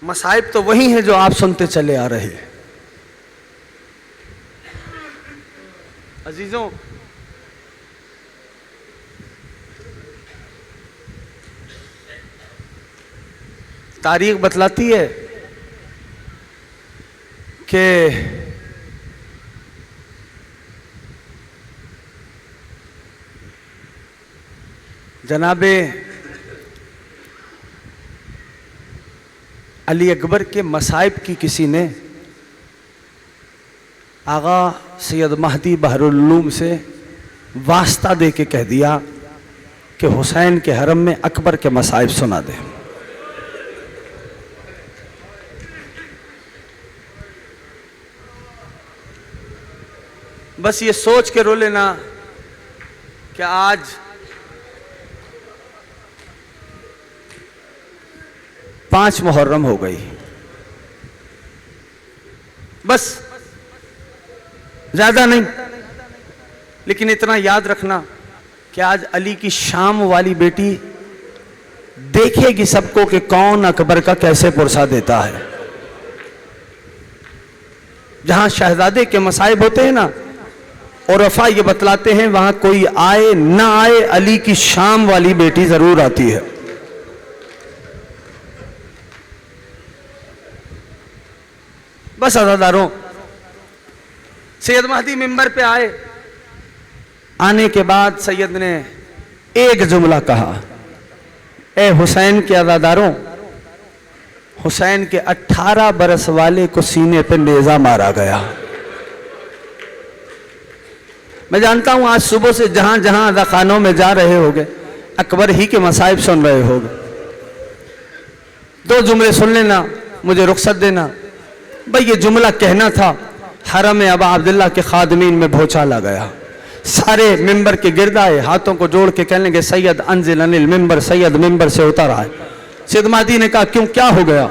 मसाइब तो वही है जो आप सुनते चले आ रहे हैं। अजीजों, तारीख बतलाती है कि जनाबे अली अकबर के मसाइब की किसी ने आगा सैयद महदी बहरुल उलूम से वास्ता दे के कह दिया कि हुसैन के हरम में अकबर के मसाइब सुना दे। बस ये सोच के रो लेना कि आज पांच मुहर्रम हो गई। बस ज्यादा नहीं, लेकिन इतना याद रखना कि आज अली की शाम वाली बेटी देखेगी सबको कि कौन अकबर का कैसे पुरसा देता है। जहां शहजादे के मसाइब होते हैं ना, और रफा ये बतलाते हैं वहां कोई आए ना आए, अली की शाम वाली बेटी जरूर आती है। बस अज़ादारों, सैयद महदी मिंबर पे आए। आने के बाद सैयद ने एक जुमला कहा, ए हुसैन के अज़ादारों, हुसैन के 18 बरस वाले को सीने पे नेजा मारा गया। मैं जानता हूं आज सुबह से जहां जहां अज़ाखानों में जा रहे होगे अकबर ही के मसाइब सुन रहे होगे। दो जुमले सुन लेना, मुझे रुख्सत देना। भाई ये जुमला कहना था, हरम अबा अब्दुल्ला के खादमीन में भौचाला गया। सारे मिंबर के गिर्द आए, हाथों को जोड़ के कहने लगे सैयद अंजिल अनिल मिंबर, सैयद मिंबर से उतर आए। सैयद महदी ने कहा क्यों, क्या हो गया?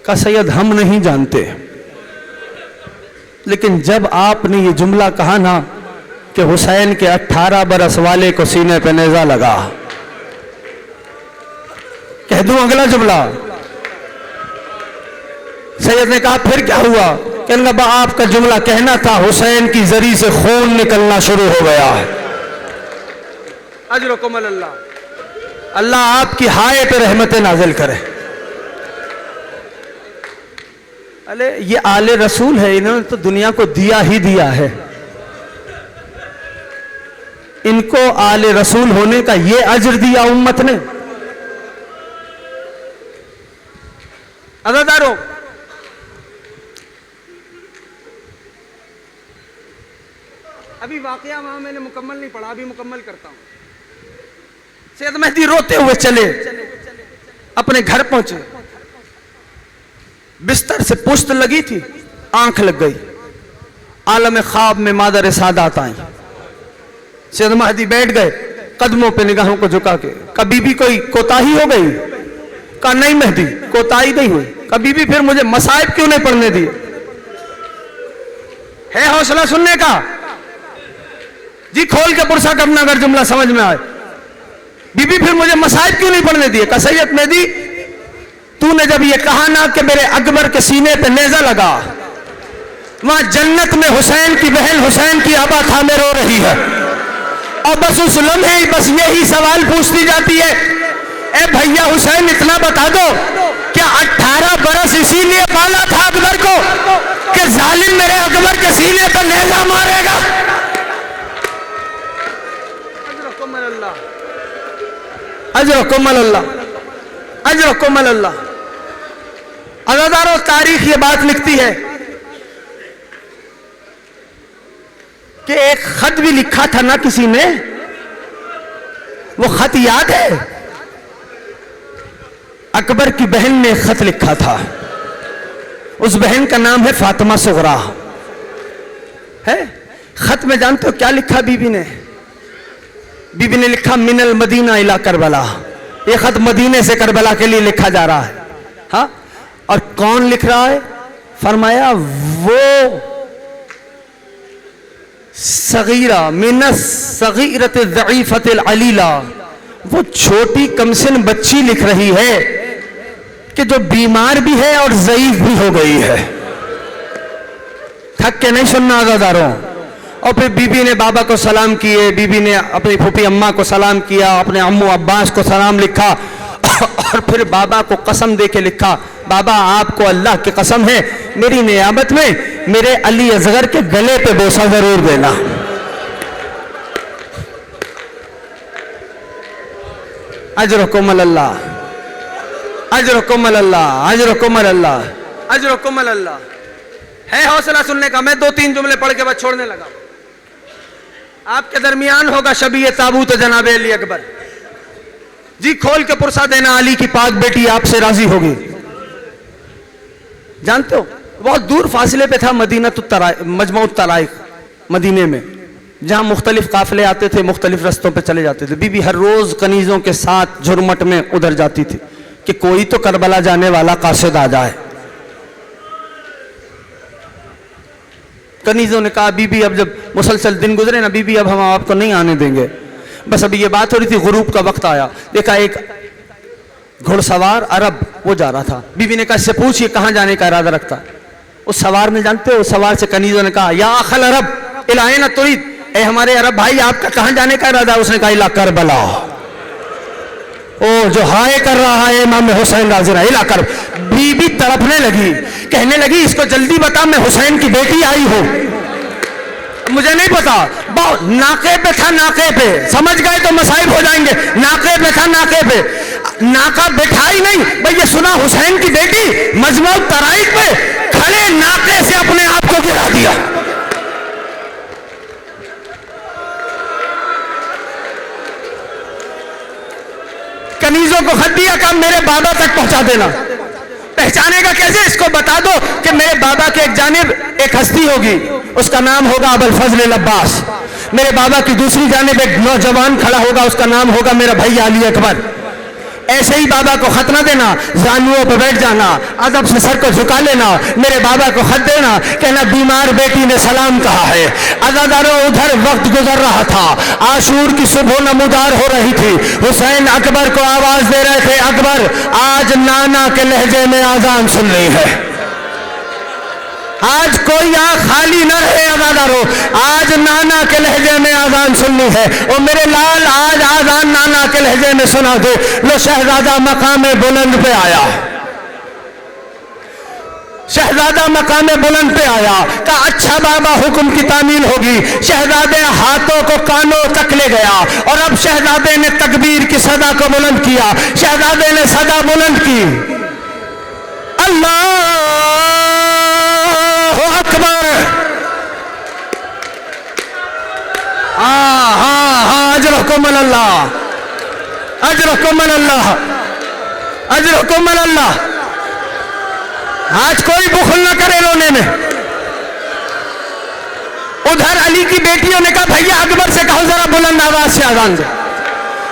कहा सैयद हम नहीं जानते, लेकिन जब आपने ये जुमला कहा ना कि हुसैन के 18 बरस वाले को सीने पे नेजा लगा, कह दूं अगला जुमला? सैयद ने कहा फिर क्या हुआ? कहने लगा आपका जुमला कहना था, हुसैन की जरी से खून निकलना शुरू हो गया है। अजरकुम अल्लाह, अल्लाह आपकी हाय पे रहमतें नाजिल करे। अरे ये आले रसूल है, इन्होंने तो दुनिया को दिया ही दिया है। इनको आले रसूल होने का ये अजर दिया उम्मत ने। अज़ादारों, अभी वाकया वहां मैंने मुकम्मल नहीं पढ़ा, अभी मुकम्मल करता हूं। सैयद महदी रोते हुए चले, अपने घर पहुंचे। बिस्तर से पुश्त लगी थी, आंख लग गई। आलम ख्वाब में मादर सादात आई। सैयद महदी बैठ गए, कदमों पे निगाहों को झुका के। कभी भी कोई कोताही हो गई? कहा नहीं महदी, कोताही नहीं हुई। कभी भी फिर मुझे मसाइब क्यों नहीं पढ़ने दिए? है हौसला सुनने का? जी खोल के पुरसा करना अगर जुमला समझ में आए। बीबी फिर मुझे मसाइब क्यों नहीं पढ़ने दिए? कहा सैयद महदी, तूने जब ये कहा ना कि मेरे अकबर के सीने पे नेजा लगा, वहां जन्नत में हुसैन की बहन, हुसैन की आबा थामे रो रही है, और बस उस लम्हे बस यही सवाल पूछती जाती है, ए भैया हुसैन इतना बता दो, क्या 18 बरस इसीलिए पाला था अकबर को कि जालिम मेरे अकबर के सीने पर नेजा मारेगा? अजरकुम अल्लाह, अजरकुम अल्लाह। अज़ादारों, तारीख ये बात लिखती है कि एक खत भी लिखा था ना किसी ने, वो खत याद है? अकबर की बहन ने खत लिखा था। उस बहन का नाम है फातिमा सुगरा है। खत में जानते हो क्या लिखा बीबी ने? बीबी ने लिखा मिनल मदीना इला करबला। ये खत मदीने से करबला के लिए लिखा जा रहा है। हाँ, और कौन लिख रहा है? फरमाया वो सगीरा मिनस सगीरत ज़ईफ़त अलीला, वो छोटी कमसिन बच्ची लिख रही है कि जो बीमार भी है और ज़ईफ भी हो गई है। थक के नहीं सुनना आज़ादारों। और फिर बीबी ने बाबा को सलाम किए, बीबी ने अपनी फूफी अम्मा को सलाम किया, अपने अम्मू अब्बास को सलाम लिखा और फिर बाबा को कसम दे के लिखा, बाबा आपको अल्लाह की कसम है, मेरी नियामत में मेरे अली असगर के गले पे बोसा जरूर देना। अजरकुम अल्लाह, अजरकुम अल्लाह, अजरकुम अल्लाह, अजरकुम अल्लाह। है हौसला सुनने का? मैं 2-3 जुमले पढ़ के बाद छोड़ने लगा। आपके दरमियान होगा शबीए ताबूत जनाब अली अकबर जी। खोल के पुरसा देना, अली की पाक बेटी आपसे राजी होगी। जानते हो बहुत दूर फासले पे था मदीना मजमऊत तराइक मदीने में, जहां मुख्तलिफ काफिले आते थे, मुख्तलिफ रस्तों पे चले जाते थे। बीबी हर रोज कनीजों के साथ झुरमट में उधर जाती थी कि कोई तो करबला जाने वाला कासिद आ जाए। कनीजों ने कहा बीबी अब जब मुसलसल दिन गुजरे ना बीबी, अब हम आपको नहीं आने देंगे। बस अभी ये बात हो रही थी, गुरूब का वक्त आया, देखा एक घुड़सवार अरब वो जा रहा था। बीबी ने कहा इससे पूछिए कहां जाने का इरादा रखता है। उस सवार ने, जानते हो, उस सवार से कनीजों ने कहा या अखल अरब इलाए न तुरीद, ए हमारे अरब भाई आपका कहां जाने का इरादा? उसने कहा इला करबला। ओ जो हाय कर रहा है इमाम हुसैन राज़ी इला कर। बीबी तड़पने लगी, कहने लगी इसको जल्दी बता मैं हुसैन की बेटी आई हूं। मुझे नहीं पता, नाके पे था, नाके पे, समझ गए तो मसाइब हो जाएंगे। नाके पे था, नाके पे, नाका बैठा ही नहीं भाई, ये सुना हुसैन की बेटी मजमऊत तराइक पे, खड़े नाके से अपने आप को गिरा दिया। कनीजों को खत दिया, काम मेरे बाबा तक पहुंचा देना। पहचानेगा कैसे? इसको बता दो कि मेरे बाबा के एक जानिब एक हस्ती होगी, उसका नाम होगा अबुल फजल अब्बास। मेरे बाबा की दूसरी जानिब एक नौजवान खड़ा होगा, उसका नाम होगा मेरा भैया अली अकबर। ऐसे ही बाबा को खत ना देना, जानुओं पर बैठ जाना, अदब से सर को झुका लेना, मेरे बाबा को खत देना, कहना बीमार बेटी ने सलाम कहा है। अज़ादारों उधर वक्त गुजर रहा था, आशूर की सुबह नमूदार हो रही थी। हुसैन अकबर को आवाज दे रहे थे, अकबर आज नाना के लहजे में आजान सुन रही है। आज कोई आंख खाली न रहे अज़ादारों, आज नाना के लहजे में आजान सुननी है। और मेरे लाल आज आजान नाना के लहजे में सुना दो। लो शहजादा मकामे बुलंद पे आया, शहजादा मकामे बुलंद पे आया, कहा अच्छा बाबा हुक्म की तामील होगी। शहजादे हाथों को कानों तक ले गया और अब शहजादे ने तकबीर की सदा को बुलंद किया। शहजादे ने सदा बुलंद की, अल्लाह अकबर। हाँ हाँ हाँ, अजरकुम अल्लाह, अजरकुम अल्लाह, अजरकुम अल्लाह। आज कोई बुखल न करे रोने में। उधर अली की बेटियों ने कहा भैया अकबर से कहो जरा बुलंद आवाज से आजान दे।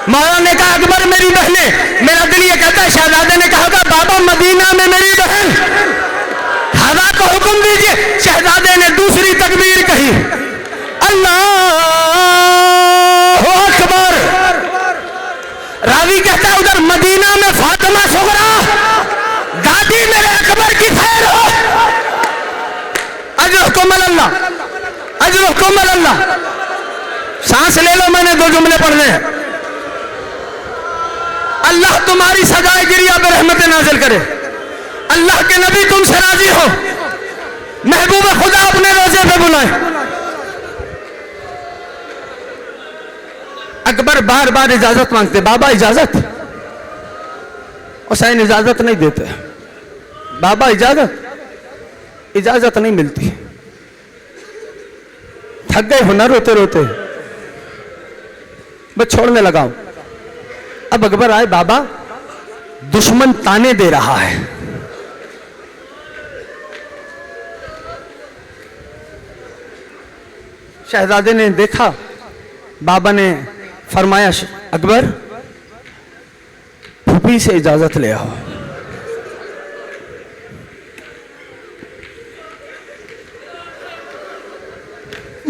मौला ने कहा अकबर मेरी बहनें, मेरा दिल ये कहता है। शहजादे ने कहा बाबा मदीना में मेरी बहन, हवा को हुक्म दीजिए। शहजादे ने दूसरी तकबीर कही, अल्लाह अकबर। रावी कहता है उधर मदीना में फातिमा सुगरा, दादी मेरे अकबर की खैर हो। अजरकुम अल्लाह, अजरकुम अल्लाह। सांस ले लो, मैंने 2 जुमले पढ़ने हैं। अल्लाह तुम्हारी सजाए गिरिया पे रहमत नाजिल करे। अल्लाह के नबी तुमसे राजी हो, महबूब खुदा अपने रोजे पे बुलाए। अकबर बार बार इजाजत मांगते, बाबा इजाजत। हुसैन इजाजत नहीं देते, बाबा इजाजत, इजाजत नहीं मिलती। थक गए हो ना रोते रोते, बस छोड़ने लगा हूं। अब अकबर आए, बाबा दुश्मन ताने दे रहा है। शहजादे ने देखा, बाबा ने फरमाया अकबर फूफी से इजाजत ले आओ।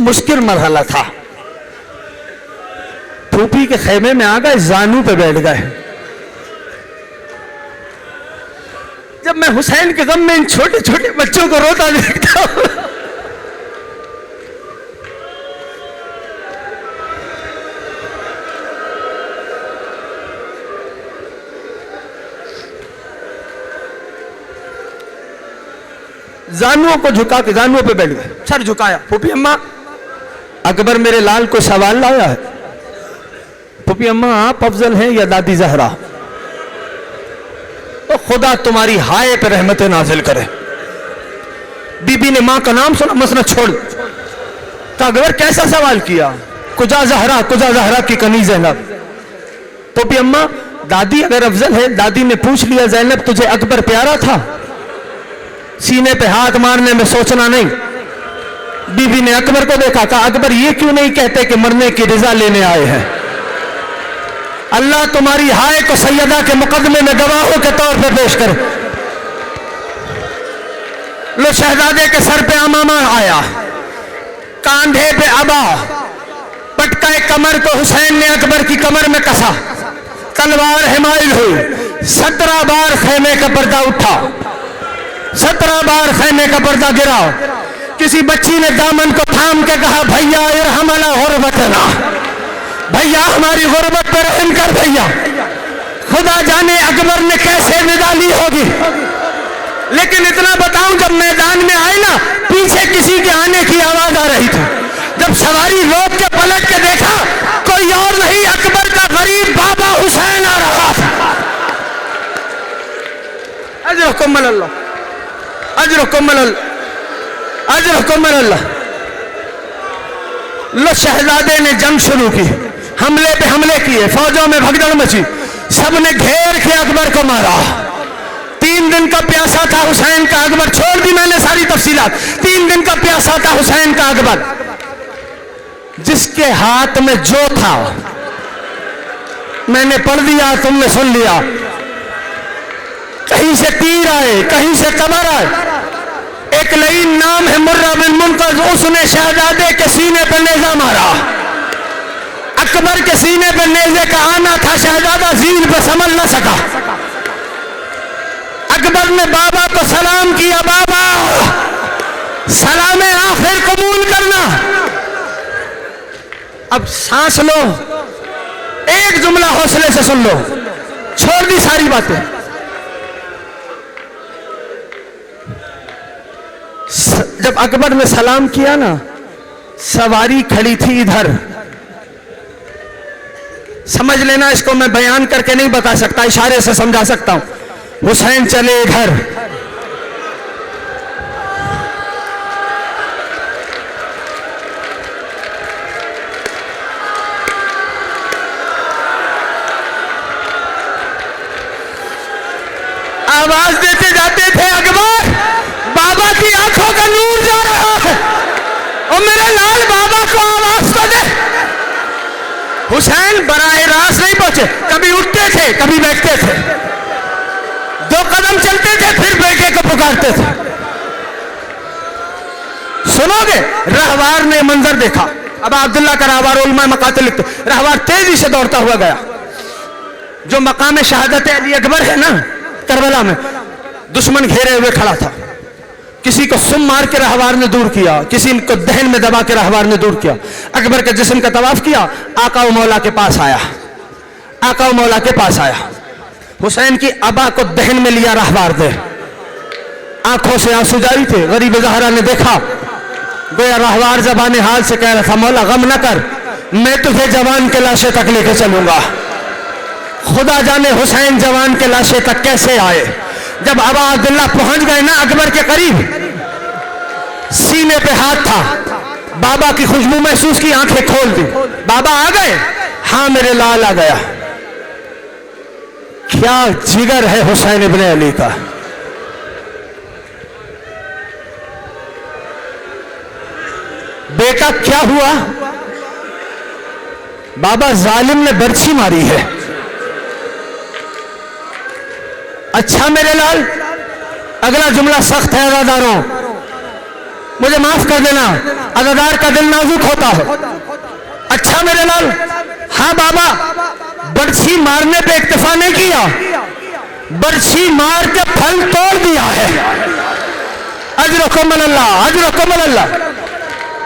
मुश्किल मरहला था। फूफी के खेमे में आ गए, जानू पे बैठ गए। जब मैं हुसैन के गम में इन छोटे छोटे बच्चों को रोता देखता हूं, जानुओं को झुका के जानुओं पे बैठ गए, सर झुकाया। फूफी अम्मा, अकबर मेरे लाल को सवाल लाया है। फूफी अम्मा, आप अफजल हैं या दादी जहरा? तो खुदा तुम्हारी हाय पे रहमत नाजिल करे। बीबी ने मां का नाम सुना, मसनद छोड़। तो अकबर कैसा सवाल किया? कुजा जहरा की कनी ज़ैनब। फूफी अम्मा, दादी अगर अफजल है, दादी ने पूछ लिया ज़ैनब तुझे अकबर प्यारा था? सीने पे हाथ मारने में सोचना नहीं। बीबी ने अकबर को देखा, कहा अकबर ये क्यों नहीं कहते कि मरने की रजा लेने आए हैं? अल्लाह तुम्हारी हाय को सैयदा के मुकदमे में गवाहों के तौर पर पेश करे। लो शहजादे के सर पे अमामा आया, कांधे पे अबा, पटकाए कमर को हुसैन ने अकबर की कमर में कसा, तलवार हिमायल हुई। 17 बार खेमे का पर्दा उठा, 17 बार खैमे का पर्दा गिरा। किसी बच्ची ने दामन को थाम के कहा, भैया इरहमना गुरबतना, भैया हमारी गुर्बत पर रहम कर भैया। खुदा जाने अकबर ने कैसे विदा ली होगी। लेकिन इतना बताऊं, जब मैदान में आए ना, पीछे किसी के आने की आवाज आ रही थी। जब सवारी रोक के पलट के देखा, कोई और नहीं, अकबर का गरीब बाबा हुसैन आ रहा था। अजरकुम अल्लाह, अजरकुम अल्लाह। लो शहजादे ने जंग शुरू की, हमले पे हमले किए, फौजों में भगदड़ मची, सबने घेर के अकबर को मारा। 3 दिन का प्यासा था हुसैन का अकबर, छोड़ दी मैंने सारी तफसीलात। 3 दिन का प्यासा था हुसैन का अकबर। जिसके हाथ में जो था मैंने पढ़ दिया, तुमने सुन लिया। कहीं से तीर आए, कहीं से कमर आए। एक लईन नाम है मुर्रा बिन मुनकज, उसने शहजादे के सीने पर नेजा मारा। अकबर के सीने पर नेजे का आना था, शहजादा जीन पर संभल न सका। अकबर ने बाबा को सलाम किया, बाबा सलाम आखिर कबूल करना। अब सांस लो, एक जुमला हौसले से सुन लो, छोड़ दी सारी बातें। जब अकबर ने सलाम किया ना, सवारी खड़ी थी इधर। समझ लेना, इसको मैं बयान करके नहीं बता सकता, इशारे से समझा सकता हूं। हुसैन चले इधर, आवाज देते जाते थे, अकबर बाबा की आंखों का नूर जा रहा है, और मेरे लाल बाबा को आवाज तो दे। हुसैन बराह रास्त नहीं पहुंचे, कभी उठते थे, कभी बैठते थे, 2 कदम चलते थे, फिर बेटे को पुकारते थे। सुनोगे, रहवार ने मंजर देखा। अब अब्दुल्ला का रहवार उलमा मकाते लिखते, रहवार तेजी से दौड़ता हुआ गया। जो मकाम शहादत अली अकबर है ना, करबला में दुश्मन घेरे हुए खड़ा था। किसी को सुम मार के रहवार ने दूर किया, किसी को दहन में दबा के रहवार ने दूर किया। अकबर के जिस्म का तवाफ किया, आका व मौला के पास आया, आका व मौला के पास आया। हुसैन की अबा को दहन में लिया रहवार दे, आंखों से आंसू जारी थे। गरीब ज़हरा ने देखा, गोया रहवार ज़बान हाल से कह रहा था, मौला गम न कर, मैं तुझे जवान के लाशे तक लेके चलूंगा। खुदा जाने हुसैन जवान के लाशे तक कैसे आए। जब अबा अब्दुल्ला पहुंच गए ना अकबर के करीब, सीने पे हाथ था, बाबा की खुशबू महसूस की, आंखें खोल दी। बाबा आ गए? हाँ मेरे लाल आ गया। क्या जिगर है हुसैन इब्ने अली का। बेटा क्या हुआ? बाबा जालिम ने बर्छी मारी है। अच्छा मेरे लाल, अगला जुमला सख्त है अदादारों, मुझे माफ कर देना, अदादार का दिल नाजुक होता है। अच्छा मेरे लाल, हाँ बाबा, बर्छी मारने पे इक्तफा नहीं किया, बरछी मार के फल तोड़ दिया है। अजर कमल अल्लाह, अजर कमल अल्लाह।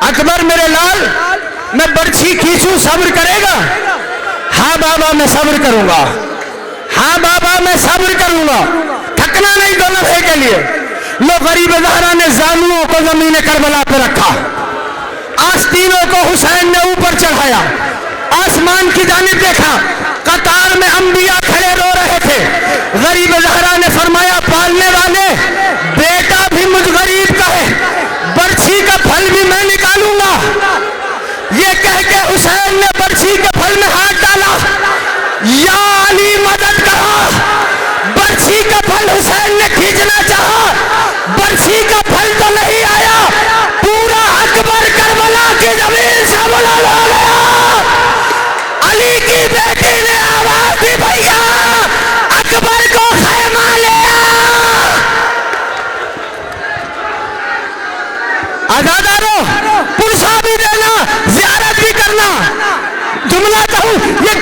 अकबर मेरे लाल, मैं बरछी खींचूं, सब्र करेगा? हाँ बाबा मैं सब्र करूंगा, हाँ बाबा मैं सब्र करूंगा, थकना नहीं दोनों भाई के लिए। लो गरीब ज़हरा ने जानुओं को जमीन करबला पे रखा, आस्तीनों को हुसैन ने ऊपर चढ़ाया, आसमान की जानिब देखा, कतार में अंबिया खड़े रो रहे थे। गरीब ज़हरा ने फरमाया पालने वाले, बेटा भी मुझ गरीब का है, बरछी का फल भी मैं निकालूंगा। ये कह के हुसैन ने बरछी के फल में हाथ डाला, या अली मदद करा। बरछी का फल हुसैन ने खींचना चाहा, बरछी का फल तो नहीं आया, पूरा अकबर करबला की जमीन से बुला गया। अली की बेटी ने आवाज दी, भैया अकबर को खैमा ले आ। आजादारो पुरसा भी देना, ज़ियारत भी करना। जुमला कहूं, ये